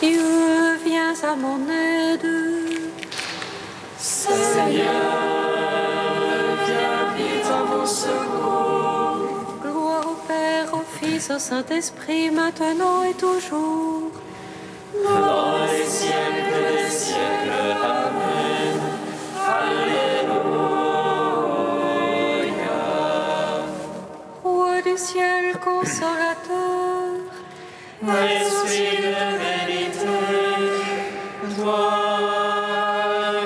Dieu, viens à mon aide. Seigneur, viens vite à mon secours. Gloire au Père, au Fils, au Saint-Esprit, maintenant et toujours. Dans les siècles des siècles. Amen. Alléluia. Roi du ciel, consolateur, Esprit de vérité, toi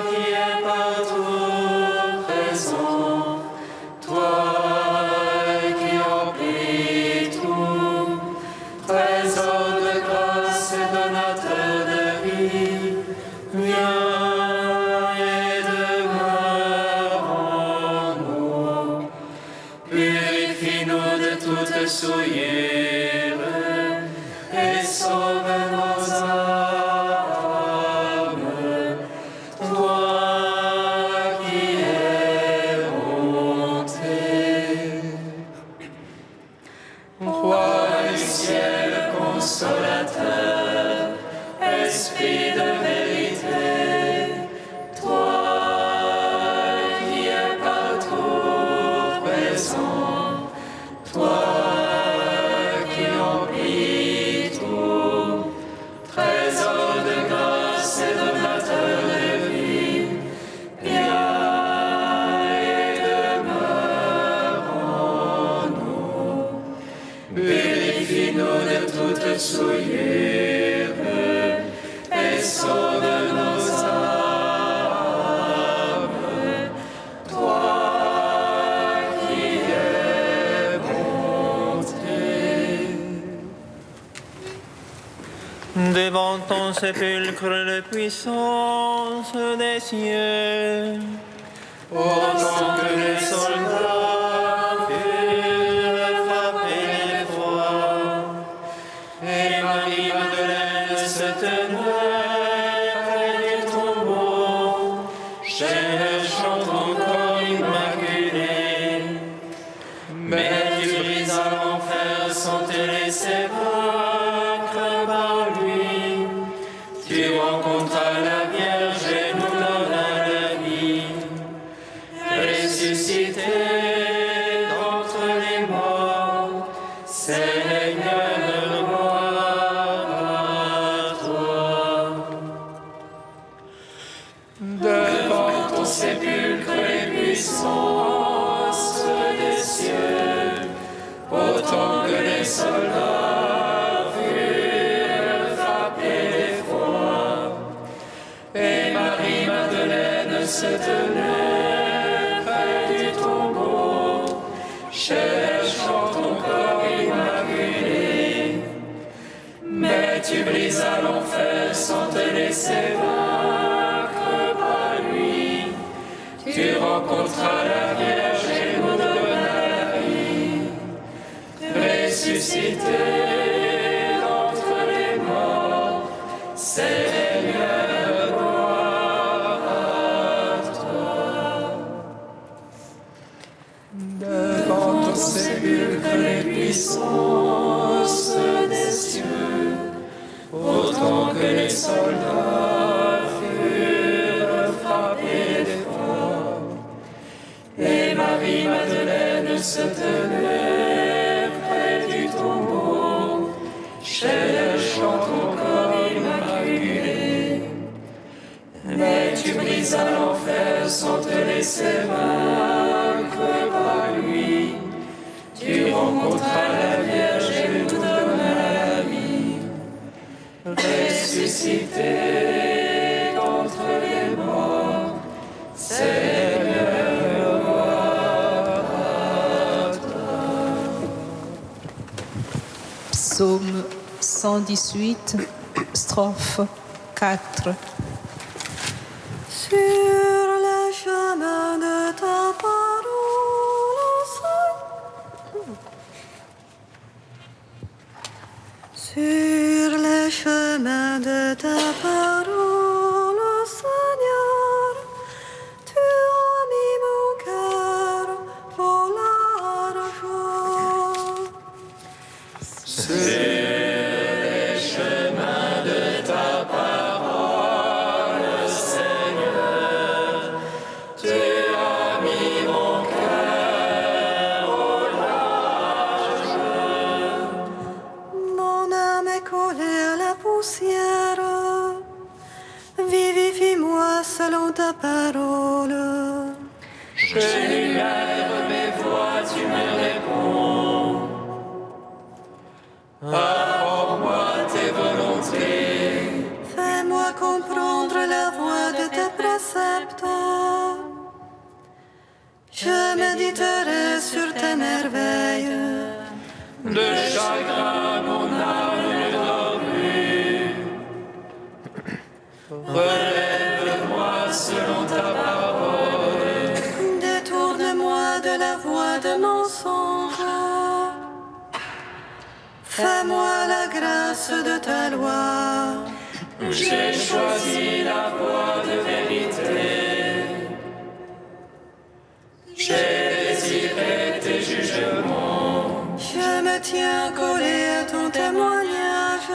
qui es partout présent, toi qui emplis tout, trésor de grâce et donateur de vie, viens et demeure en nous. Purifie-nous de toute souillure et sauve nos âmes. Toi qui es monté, Roi du ciel consolateur, Esprit de vérité, toi qui es partout présent, toi qui emplis tout, trésor de grâce et donateur de vie, viens et demeure en nous. Purifie-nous de toute souillure et sauve nos âmes. Toi qui es monté. Devant ton sépulcre, la puissance des cieux, Autant que les soldats furent frappés d'effroi, et Marie-Madeleine se tenait près du tombeau, cherchant encore immaculée. Mais tu brisas l'enfer sans te laisser vaincre par lui. Tu rencontras la Vierge et nous donna la vie. Ressuscité d'entre les morts, Seigneur, gloire à toi. Devant ton sépulcre, les puissances des cieux, autant que les soldats furent frappés d'effroi, et Marie-Madeleine se tenait près du tombeau, cherchant ton corps immaculé. Mais tu brisas l'enfer sans te laisser vaincre par lui. Tu rencontras la Vierge et nous donna la vie. Ressuscité d'entre les morts, Seigneur, gloire à toi. Devant ton sépulcre, les puissances des cieux, autant que les soldats furent frappés d'effroi, et Marie-Madeleine se tenait près du tombeau, cherchant ton corps immaculé. Mais tu brisas l'enfer sans te laisser vaincre par lui. Tu rencontras la Vierge et nous donna la vie. Ressuscité d'entre les morts, Seigneur, gloire à toi. Psaume 118, strophe 4. sur le chemin de ta parole, sur le chemin de ta parole, Seigneur, tu as mis mon cœur pour l'argent. Sur les chemins de ta De chagrin, mon âme est dormue. Relève-moi selon ta parole. Détourne-moi de la voie de mensonge. Fais-moi la grâce de ta loi. J'ai choisi la voie de vérité. J'ai désiré tes jugements. Je me tiens collé à ton témoignage.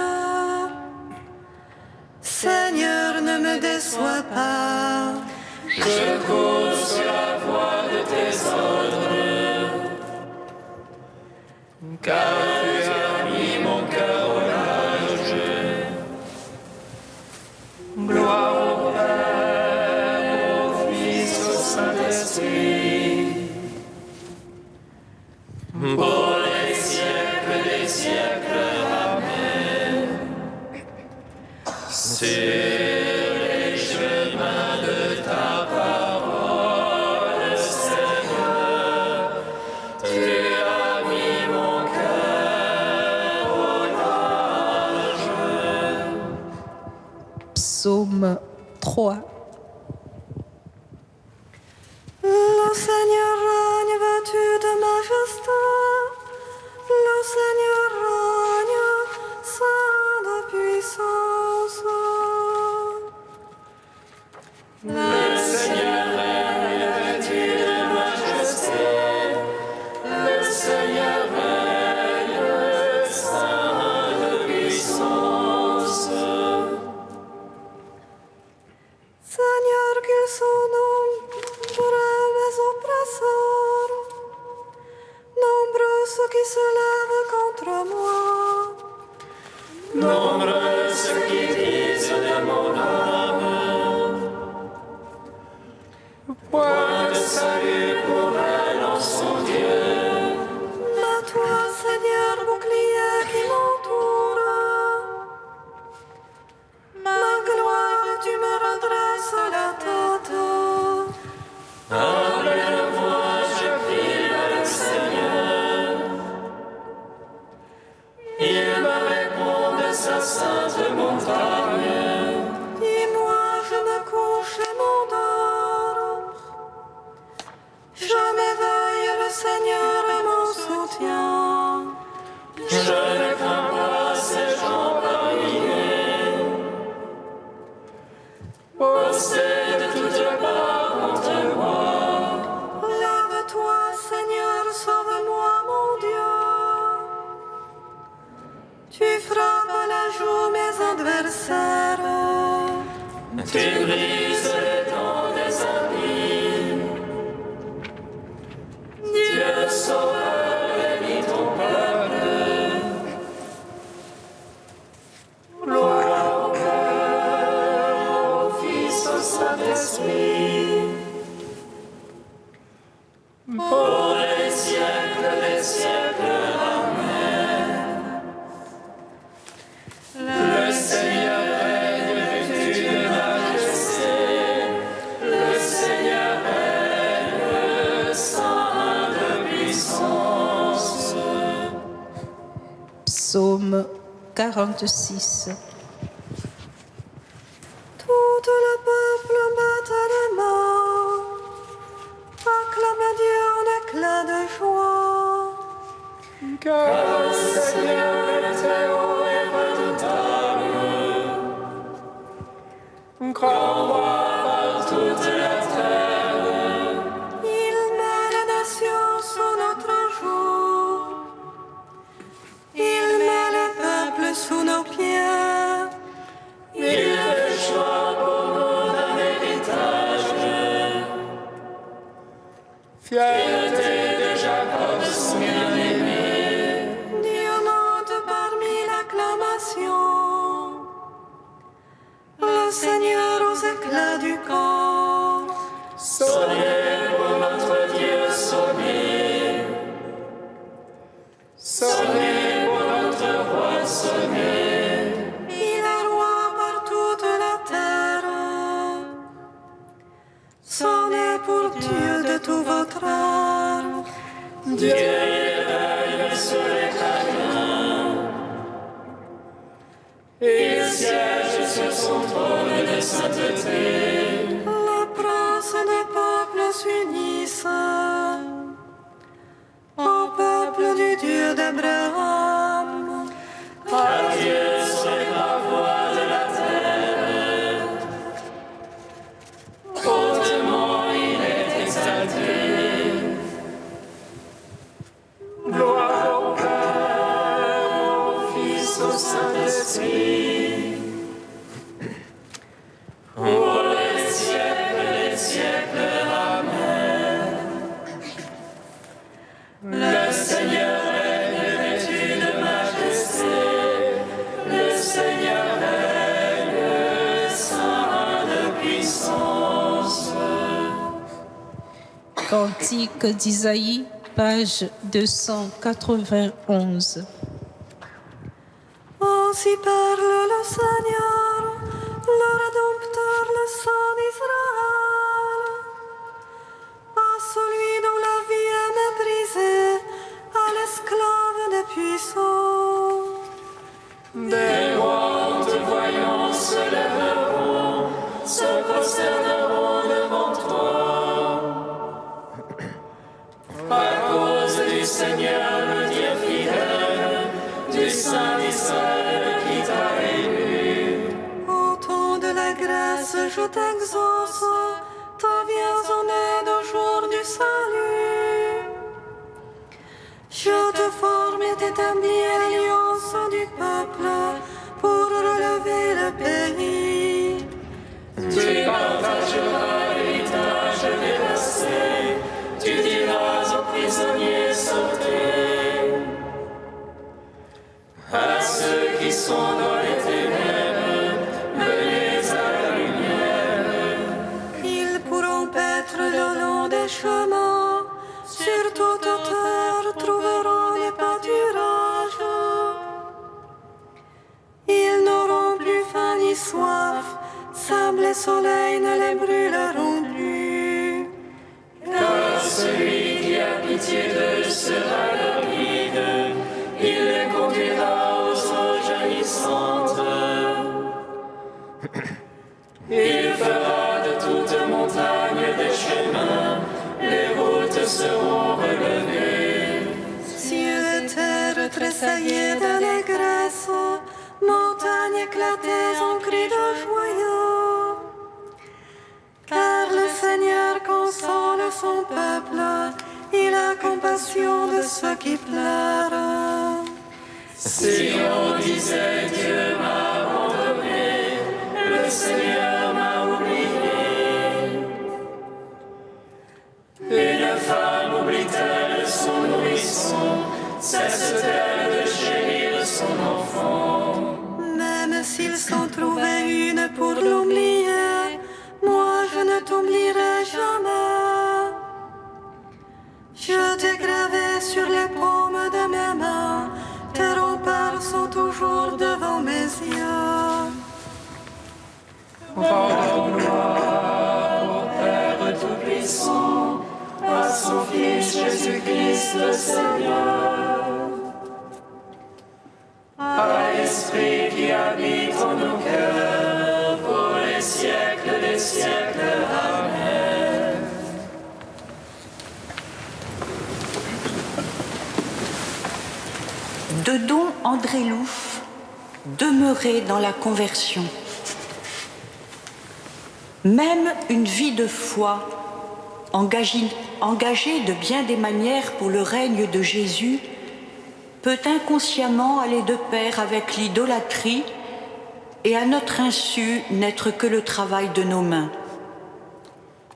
Seigneur, ne me déçois pas. Je cours sur la voie de tes ordres. Car tu as mis mon cœur au large. Gloire au Père, au Fils, au Saint-Esprit. Pour les siècles des siècles. Amen. Sur les chemins de ta parole, Seigneur, tu as mis mon cœur au large. Psaume 3. Le Seigneur règne vêtu de majesté. Le Seigneur règne saint de puissance. Le Seigneur règne vêtu de majesté. Le Seigneur règne saint de puissance. Seigneur, qu'il son nom pour mes oppresseurs. Nombreux ceux qui se lèvent contre moi. Nombreux ceux qui disent de mon âme. Point de salut pour elle en son Dieu. Mais toi, Seigneur, bouclier qui m'entoure. Ma gloire, tu me redresses la tête. Humble voix, je prie vers le Seigneur. Il me répond de sa sainte montagne. Dis-moi, je me couche et m'endors. Je m'éveille, le Seigneur est mon soutien. Je ne crains pas ces gens parmi postés de toutes parts contre moi. Lève-toi, Seigneur, sauve-moi, mon Dieu. Tu frappes la joue mes adversaires. Tu brises les dents des amis. Dieu sauveur, bénis ton peuple. Gloire au Père, au Fils, au Saint-Esprit. Pour les siècles des siècles. Amen. Le Seigneur règne vêtu de majesté. Le Seigneur règne saint de puissance. Psaume 46. Tout le peuple batte les mains. Acclame Dieu en éclat de joie. Car le Seigneur est très haut et redoutable. Grand roi par toute la terre. Il met les nations sous notre joug. Il met les peuples sous nos pieds. Il fait choix pour nous d'un héritage. Fierté de Jacob, son bien-aimé. Dieu monte parmi l'acclamation. Le Seigneur aux éclats du camp. Sonnez pour notre Dieu, sonnez. Sonnez pour notre roi, sonnez. Il est roi par toute la terre. Sonnez pour Dieu de tout votre art. Dieu règne sur les son trône de sainteté. Les princes des peuples s'unissent au peuple du Dieu d'Abraham. Adieu sur les parois de la terre. Hautement il est exalté. Gloire au Père, au Fils, au Saint-Esprit. Pour les siècles, Amen. Le Seigneur règne vêtu de majesté. Le Seigneur règne, saint de puissance. Cantique d'Isaïe, page 291. Ainsi parle le Seigneur, le Rédempteur, le Saint d'Israël. À celui dont la vie est méprisée, à l'esclave des puissants. Des rois en te voyant se lèveront, se prosterneront devant toi. À cause du Seigneur, le Dieu fidèle, du Saint d'Israël qui t'a élu. Au temps de la grâce, je t'exauce, te viens en aide au jour du salut. Je te forme et t'établis alliance du peuple pour relever le pays. Tu partageras l'héritage dévasté, tu diras aux prisonniers sortez. À ceux qui sont dans les ténèbres, venez à la lumière. Ils pourront paître le long des chemins, sur toute terre trouveront des pâturages. Ils n'auront plus faim ni soif, sable et soleil ne les brûleront plus. Car celui qui a pitié d'eux sera leur guide, il les conduira aux eaux jaillissantes. Il fera de toutes montagnes des chemins, les routes seront relevées. Cieux et terre tressaillés d'allégresse, montagnes éclatées en cris de joyeux. Car le Seigneur console son peuple, il a compassion de ceux qui pleurent. Si on disait Dieu m'a abandonné, le Seigneur m'a oublié. Une femme oublie-t-elle son nourrisson, cesse-t-elle de chérir son enfant? Même s'ils s'en trouvaient une pour l'oublier, moi je ne t'oublierai jamais. Je t'ai gravé sur les paumes de mes mains, tes remparts sont toujours devant mes yeux. Gloire au Père Tout-Puissant, à son Fils Jésus-Christ le Seigneur, à l'Esprit qui habite en nos cœurs, pour les siècles des siècles. Amen. De Don André Louf, demeurer dans la conversion. Même une vie de foi, engagée de bien des manières pour le règne de Jésus, peut inconsciemment aller de pair avec l'idolâtrie et à notre insu n'être que le travail de nos mains.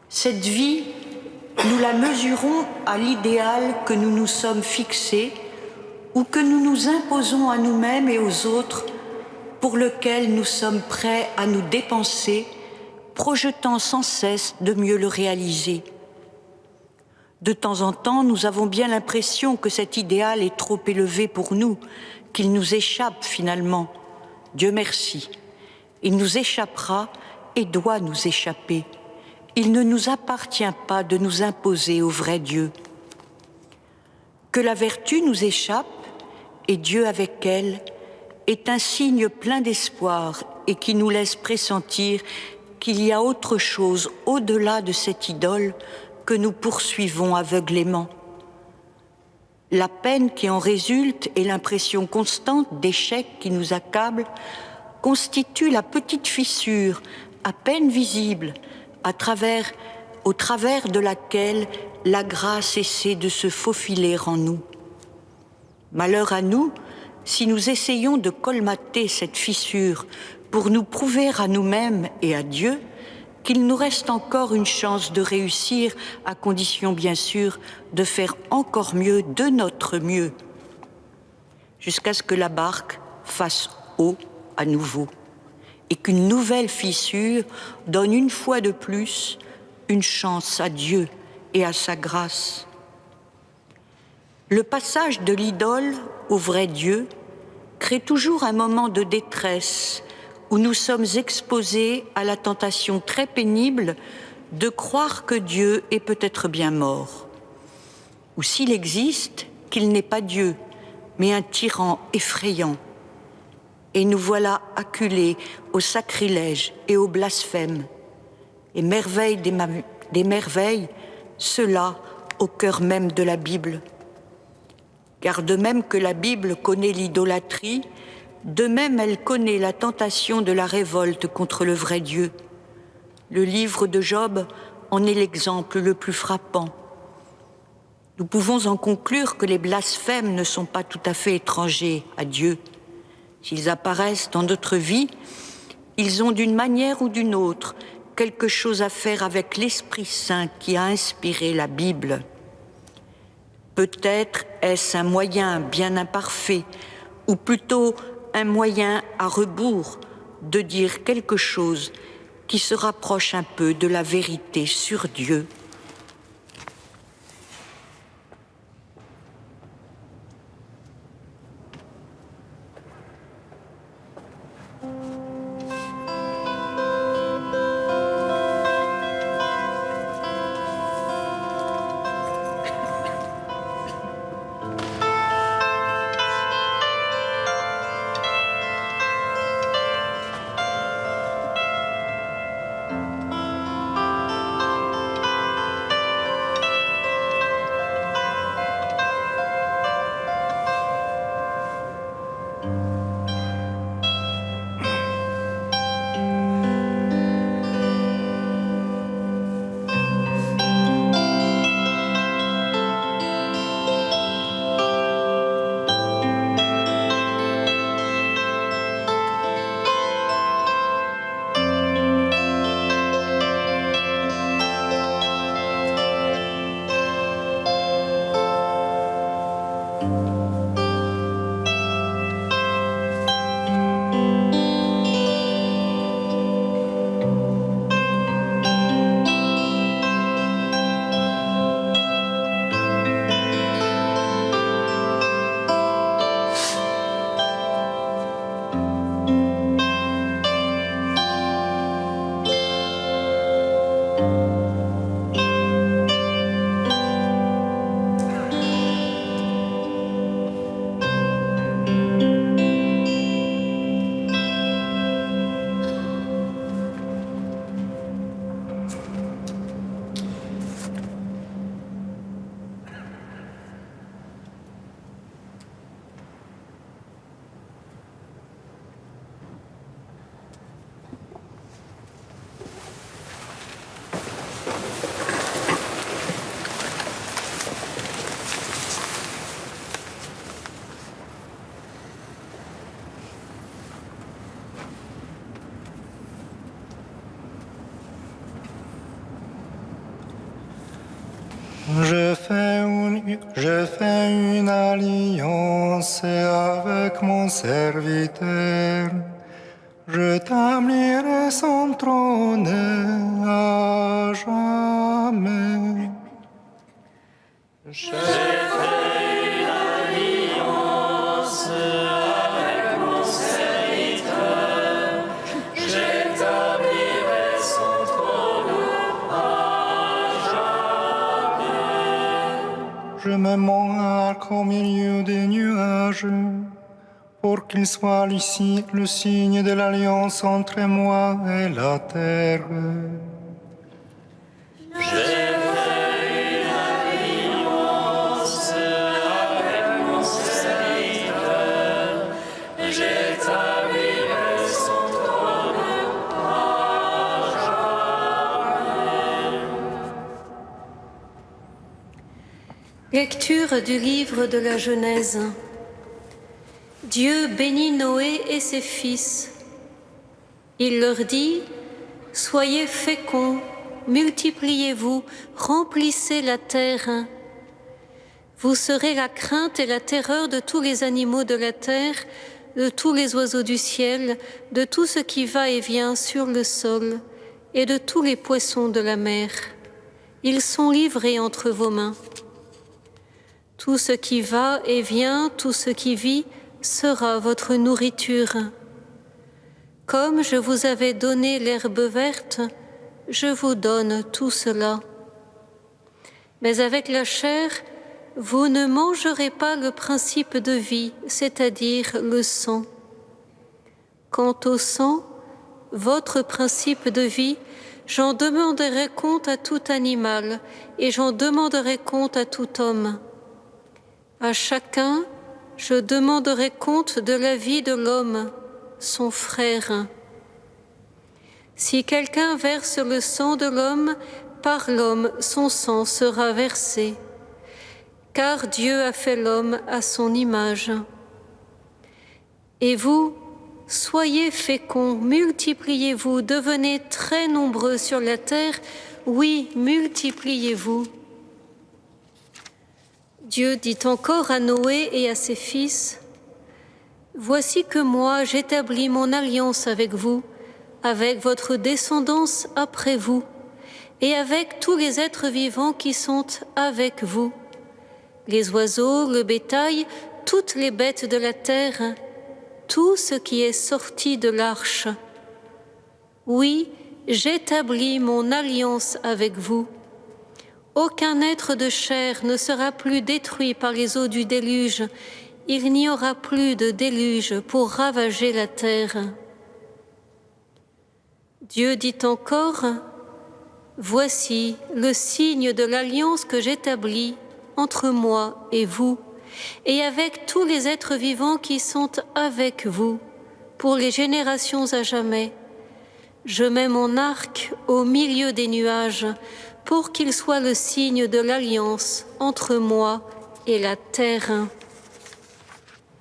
Cette vie, nous la mesurons à l'idéal que nous nous sommes fixés ou que nous nous imposons à nous-mêmes et aux autres, pour lequel nous sommes prêts à nous dépenser, projetant sans cesse de mieux le réaliser. De temps en temps, nous avons bien l'impression que cet idéal est trop élevé pour nous, qu'il nous échappe finalement. Dieu merci. Il nous échappera et doit nous échapper. Il ne nous appartient pas de nous imposer au vrai Dieu. Que la vertu nous échappe, et Dieu avec elle, est un signe plein d'espoir et qui nous laisse pressentir qu'il y a autre chose au-delà de cette idole que nous poursuivons aveuglément. La peine qui en résulte et l'impression constante d'échec qui nous accable constituent la petite fissure, à peine visible, au travers de laquelle la grâce essaie de se faufiler en nous. Malheur à nous, si nous essayons de colmater cette fissure pour nous prouver à nous-mêmes et à Dieu qu'il nous reste encore une chance de réussir, à condition bien sûr de faire encore mieux, de notre mieux, jusqu'à ce que la barque fasse eau à nouveau et qu'une nouvelle fissure donne une fois de plus une chance à Dieu et à sa grâce. Le passage de l'idole au vrai Dieu crée toujours un moment de détresse où nous sommes exposés à la tentation très pénible de croire que Dieu est peut-être bien mort, ou s'il existe, qu'il n'est pas Dieu, mais un tyran effrayant. Et nous voilà acculés au sacrilège et au blasphème. Et merveille des merveilles, cela au cœur même de la Bible. Car de même que la Bible connaît l'idolâtrie, de même elle connaît la tentation de la révolte contre le vrai Dieu. Le livre de Job en est l'exemple le plus frappant. Nous pouvons en conclure que les blasphèmes ne sont pas tout à fait étrangers à Dieu. S'ils apparaissent dans notre vie, ils ont d'une manière ou d'une autre quelque chose à faire avec l'Esprit Saint qui a inspiré la Bible. Peut-être est-ce un moyen bien imparfait, ou plutôt un moyen à rebours de dire quelque chose qui se rapproche un peu de la vérité sur Dieu. Je fais une alliance avec mon serviteur. Je t'aimirai son trône à jamais. Je fais une alliance avec mon serviteur. J'établirai son trône à jamais. Je me marque au milieu des nuages pour qu'il soit ici le signe de l'alliance entre moi et la terre. Lecture du livre de la Genèse. Dieu bénit Noé et ses fils. Il leur dit : soyez féconds, multipliez-vous, remplissez la terre. Vous serez la crainte et la terreur de tous les animaux de la terre, de tous les oiseaux du ciel, de tout ce qui va et vient sur le sol, et de tous les poissons de la mer. Ils sont livrés entre vos mains. Tout ce qui va et vient, tout ce qui vit, sera votre nourriture. Comme je vous avais donné l'herbe verte, je vous donne tout cela. Mais avec la chair, vous ne mangerez pas le principe de vie, c'est-à-dire le sang. Quant au sang, votre principe de vie, j'en demanderai compte à tout animal et j'en demanderai compte à tout homme. À chacun, je demanderai compte de la vie de l'homme, son frère. Si quelqu'un verse le sang de l'homme, par l'homme son sang sera versé, car Dieu a fait l'homme à son image. Et vous, soyez féconds, multipliez-vous, devenez très nombreux sur la terre, oui, multipliez-vous. Dieu dit encore à Noé et à ses fils : voici que moi j'établis mon alliance avec vous, avec votre descendance après vous, et avec tous les êtres vivants qui sont avec vous, les oiseaux, le bétail, toutes les bêtes de la terre, tout ce qui est sorti de l'arche. Oui, j'établis mon alliance avec vous. Aucun être de chair ne sera plus détruit par les eaux du déluge. Il n'y aura plus de déluge pour ravager la terre. Dieu dit encore : voici le signe de l'alliance que j'établis entre moi et vous, et avec tous les êtres vivants qui sont avec vous, pour les générations à jamais. Je mets mon arc au milieu des nuages, pour qu'il soit le signe de l'alliance entre moi et la terre.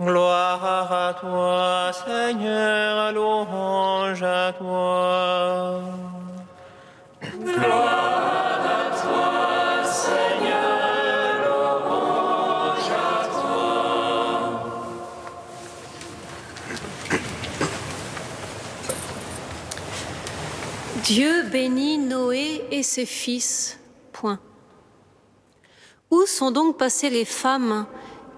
Gloire à toi, Seigneur, louange à toi. Gloire à toi, Seigneur, louange à toi. Dieu bénit Noé et ses fils. Point. Où sont donc passées les femmes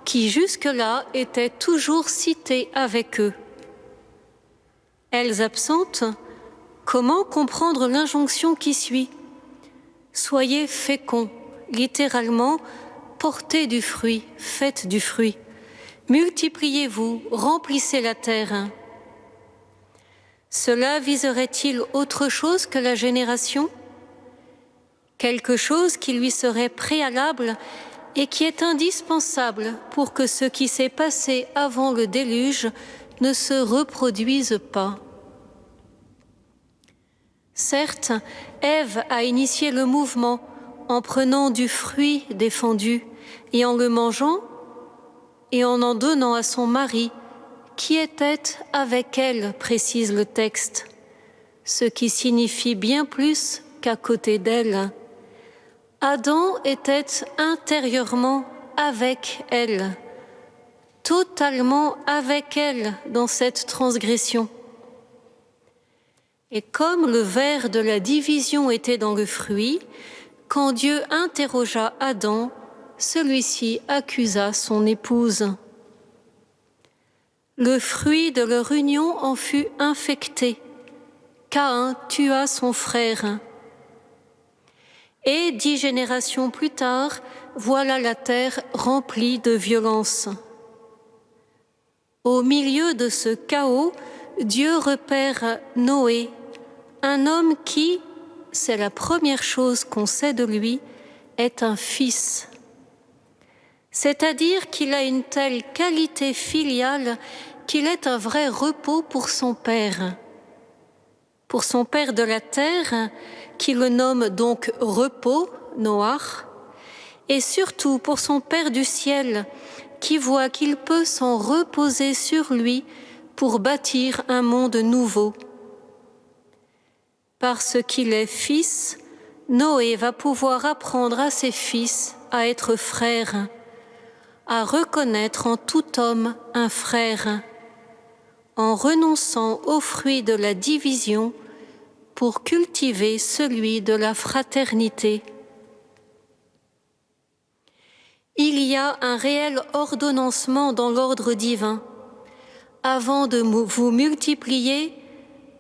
qui jusque-là étaient toujours citées avec eux? Elles absentes, comment comprendre l'injonction qui suit ? Soyez féconds, littéralement, portez du fruit, faites du fruit. Multipliez-vous, remplissez la terre. Cela viserait-il autre chose que la génération ? Quelque chose qui lui serait préalable et qui est indispensable pour que ce qui s'est passé avant le déluge ne se reproduise pas. Certes, Ève a initié le mouvement en prenant du fruit défendu et en le mangeant et en donnant à son mari, qui était avec elle, précise le texte, ce qui signifie bien plus qu'à côté d'elle. Adam était intérieurement avec elle, totalement avec elle dans cette transgression. Et comme le ver de la division était dans le fruit, quand Dieu interrogea Adam, celui-ci accusa son épouse. Le fruit de leur union en fut infecté. Caïn tua son frère. Et 10 générations plus tard, voilà la terre remplie de violence. Au milieu de ce chaos, Dieu repère Noé, un homme qui, c'est la première chose qu'on sait de lui, est un fils. C'est-à-dire qu'il a une telle qualité filiale qu'il est un vrai repos pour son père. Pour son père de la terre, qui le nomme donc repos, Noach, et surtout pour son père du ciel, qui voit qu'il peut s'en reposer sur lui pour bâtir un monde nouveau. Parce qu'il est fils, Noé va pouvoir apprendre à ses fils à être frères, à reconnaître en tout homme un frère, en renonçant au fruit de la division pour cultiver celui de la fraternité. Il y a un réel ordonnancement dans l'ordre divin. Avant de vous multiplier,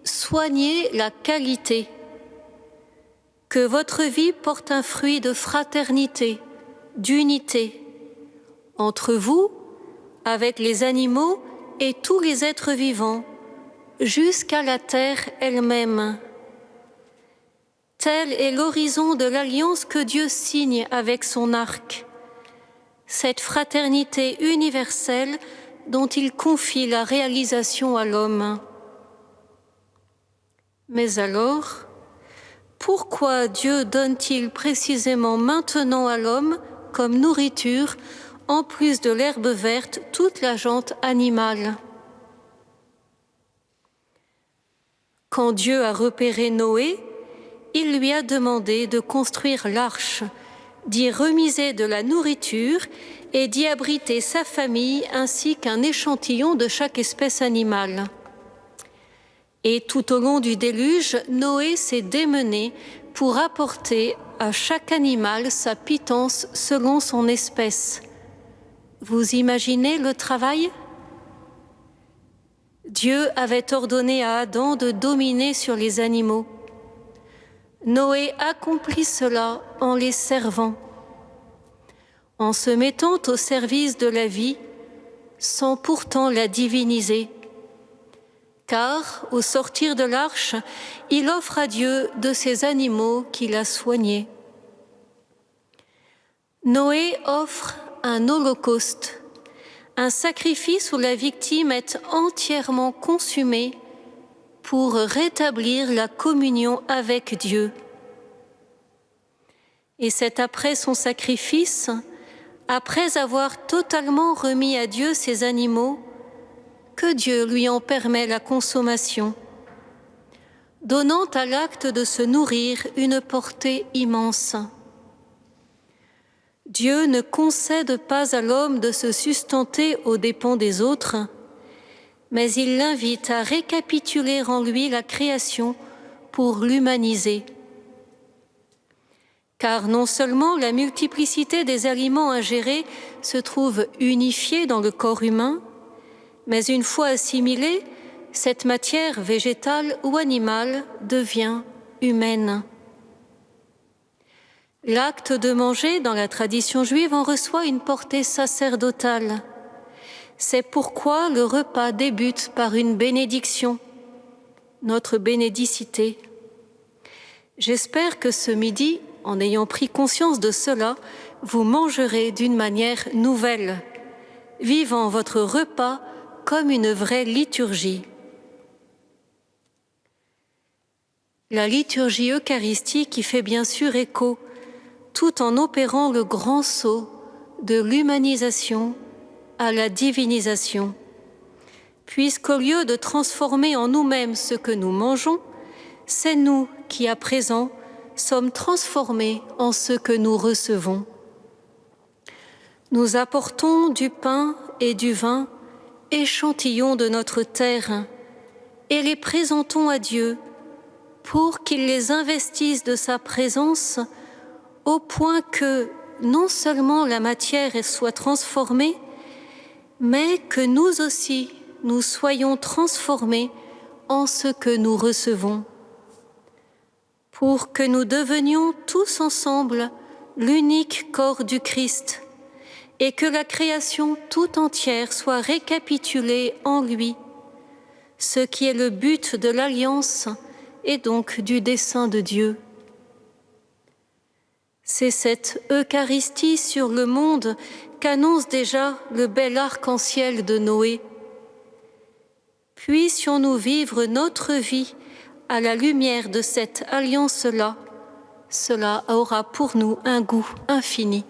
soignez la qualité. Que votre vie porte un fruit de fraternité, d'unité, entre vous, avec les animaux et tous les êtres vivants, jusqu'à la terre elle-même. Tel est l'horizon de l'alliance que Dieu signe avec son arc, cette fraternité universelle dont il confie la réalisation à l'homme. Mais alors, pourquoi Dieu donne-t-il précisément maintenant à l'homme, comme nourriture, en plus de l'herbe verte, toute la gente animale? Quand Dieu a repéré Noé, il lui a demandé de construire l'arche, d'y remiser de la nourriture et d'y abriter sa famille ainsi qu'un échantillon de chaque espèce animale. Et tout au long du déluge, Noé s'est démené pour apporter à chaque animal sa pitance selon son espèce. Vous imaginez le travail ? Dieu avait ordonné à Adam de dominer sur les animaux. Noé accomplit cela en les servant, en se mettant au service de la vie, sans pourtant la diviniser. Car, au sortir de l'arche, il offre à Dieu de ces animaux qu'il a soignés. Noé offre un holocauste, un sacrifice où la victime est entièrement consumée pour rétablir la communion avec Dieu. Et c'est après son sacrifice, après avoir totalement remis à Dieu ses animaux, que Dieu lui en permet la consommation, donnant à l'acte de se nourrir une portée immense. Dieu ne concède pas à l'homme de se sustenter aux dépens des autres, mais il l'invite à récapituler en lui la création pour l'humaniser. Car non seulement la multiplicité des aliments ingérés se trouve unifiée dans le corps humain, mais une fois assimilée, cette matière végétale ou animale devient humaine. L'acte de manger, dans la tradition juive, en reçoit une portée sacerdotale. C'est pourquoi le repas débute par une bénédiction, notre bénédicité. J'espère que ce midi, en ayant pris conscience de cela, vous mangerez d'une manière nouvelle, vivant votre repas comme une vraie liturgie. La liturgie eucharistique qui fait bien sûr écho, tout en opérant le grand saut de l'humanisation à la divinisation, puisqu'au lieu de transformer en nous-mêmes ce que nous mangeons, c'est nous qui, à présent, sommes transformés en ce que nous recevons. Nous apportons du pain et du vin, échantillons de notre terre, et les présentons à Dieu pour qu'il les investisse de sa présence au point que non seulement la matière soit transformée, mais que nous aussi, nous soyons transformés en ce que nous recevons, pour que nous devenions tous ensemble l'unique corps du Christ et que la création tout entière soit récapitulée en lui, ce qui est le but de l'alliance et donc du dessein de Dieu. C'est cette Eucharistie sur le monde qu'annonce déjà le bel arc-en-ciel de Noé. Puissions-nous vivre notre vie à la lumière de cette alliance-là, cela aura pour nous un goût infini.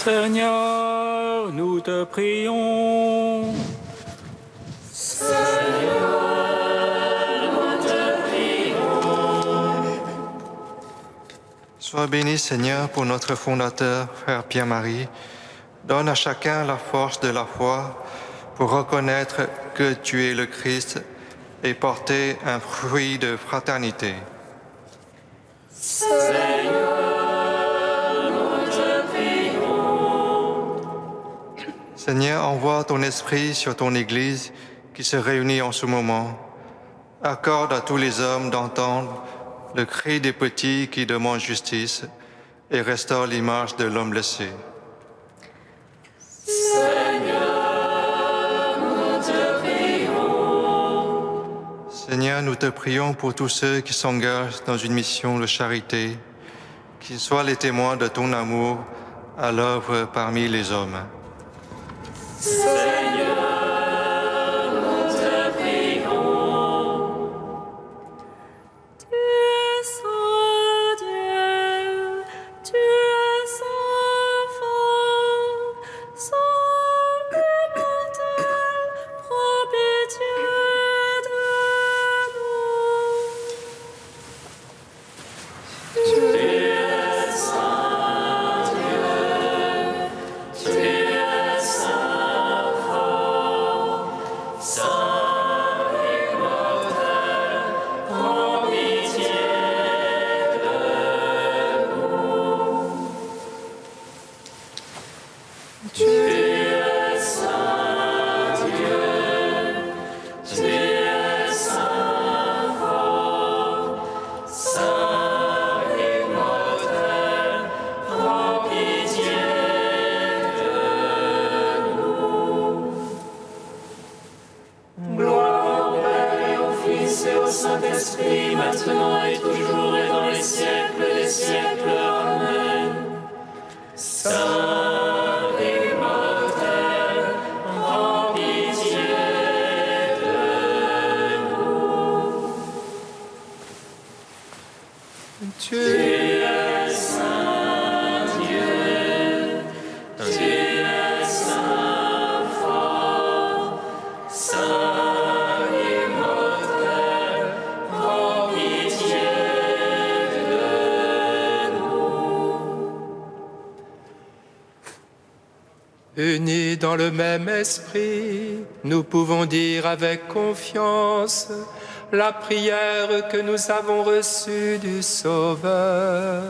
Seigneur, nous te prions. Sois béni, Seigneur, pour notre fondateur, Frère Pierre-Marie. Donne à chacun la force de la foi pour reconnaître que tu es le Christ et porter un fruit de fraternité. Seigneur, envoie ton esprit sur ton Église qui se réunit en ce moment. Accorde à tous les hommes d'entendre le cri des petits qui demandent justice et restaure l'image de l'homme blessé. Seigneur, nous te prions pour tous ceux qui s'engagent dans une mission de charité, qu'ils soient les témoins de ton amour à l'œuvre parmi les hommes. Tu es saint, Unis dans le même esprit, nous pouvons dire avec confiance la prière que nous avons reçue du Sauveur.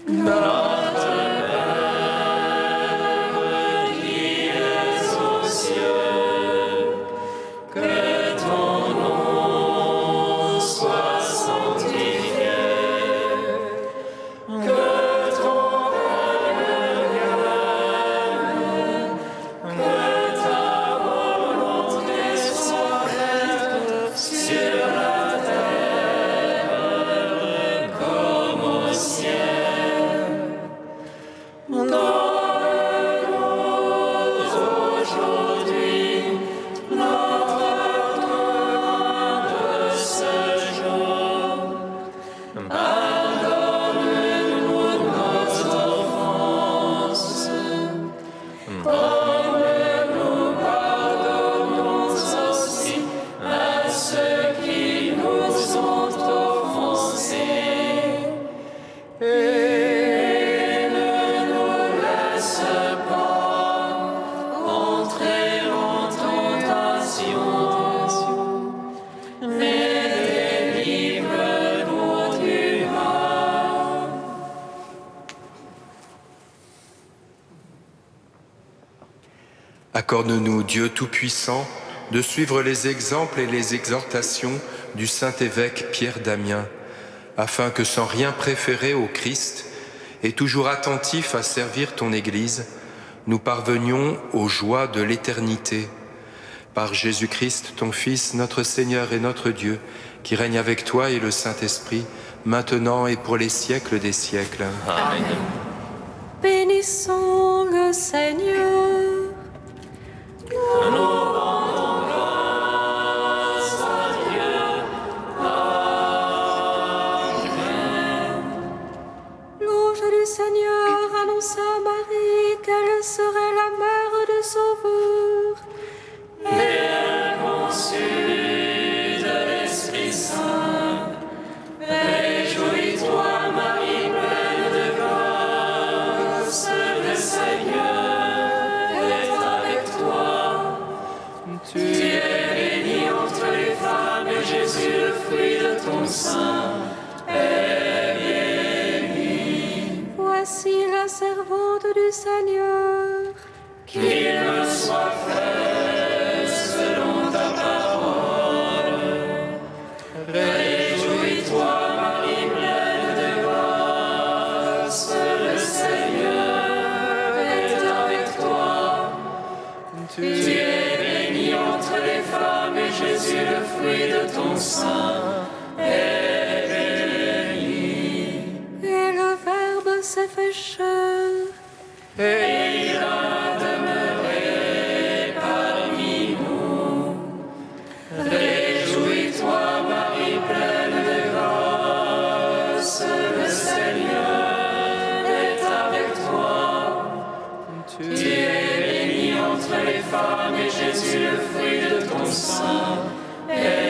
Notre Père, qui es aux cieux, que ton nom soit sanctifié, que ton règne vienne, que ta volonté soit faite sur la terre comme au ciel. Donne-nous aujourd'hui notre pain de ce jour. Pardonne-nous nos offenses, comme nous pardonnons aussi à ceux qui nous ont offensés. Et ne nous laisse pas entrer en tentation, mais délivre-nous du mal. Accorde-nous, Dieu Tout-Puissant, de suivre les exemples et les exhortations du Saint-Évêque Pierre Damien, afin que sans rien préférer au Christ et toujours attentifs à servir ton Église, nous parvenions aux joies de l'éternité. Par Jésus-Christ, ton Fils, notre Seigneur et notre Dieu, qui règne avec toi et le Saint-Esprit, maintenant et pour les siècles des siècles. Amen. Bénissons le Seigneur. Nous rendons grâce à Dieu. Amen. L'ange du Seigneur annonça à Marie qu'elle serait la mère du Sauveur. Et elle conçut de l'Esprit Saint. Réjouis-toi, Marie, pleine de grâce, le Seigneur est avec toi. Tu es bénie entre les femmes, et Jésus, le fruit de ton sein, est béni. Voici la servante du Seigneur. Qu'il me soit fait selon ta parole. Réjouis-toi, Marie, pleine de grâce, le Seigneur est avec toi. Tu es bénie entre les femmes, et Jésus, le fruit de ton sein, est béni. Et le Verbe s'est fait chair. Et il a demeuré parmi nous. Réjouis-toi, Marie, pleine de grâce, le Seigneur est avec toi. Tu es bénie entre les femmes, et Jésus, le fruit de ton sein, est